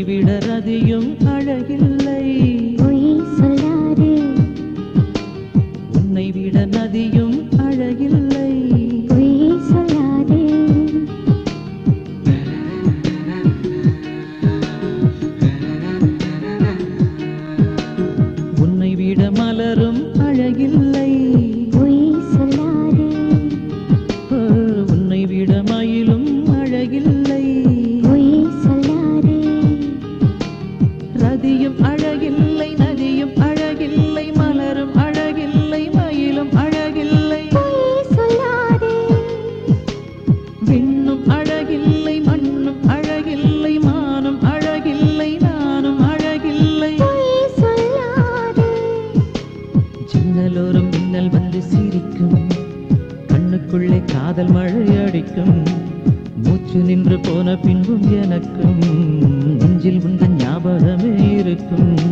விட ரதியும் அழகில்லை. பொய் சொல்லாதே. உன்னை விட நதியும் அழகில்லை. பொய் சொல்லாதே. உன்னை விட மலரும் அழகில்லை. பொய் சொல்லாதே. உன்னை விட மயிலும் அழகில்லை. பொய் சொல்லாதே. ரதியும் அழகில்லை, நதியும் அழகில்லை, மலரும் அழகில்லை, மயிலும் அழகில்லை. பொய் சொல்லாதே. விண்ணும் அழகில்லை, மண்ணும் அழகில்லை, மானும் அழகில்லை, நானும் அழகில்லை. பொய் சொல்லாதே. ஜன்னலோரம் மின்னல் வந்து சிரிக்கும், கண்ணுக்குள்ளே காதல் மழை அடிக்கும். மூச்சு நின்று போன பின்பும் எனக்கும் நெஞ்சில் உந்தன் ஞாபகமே இருக்கும்.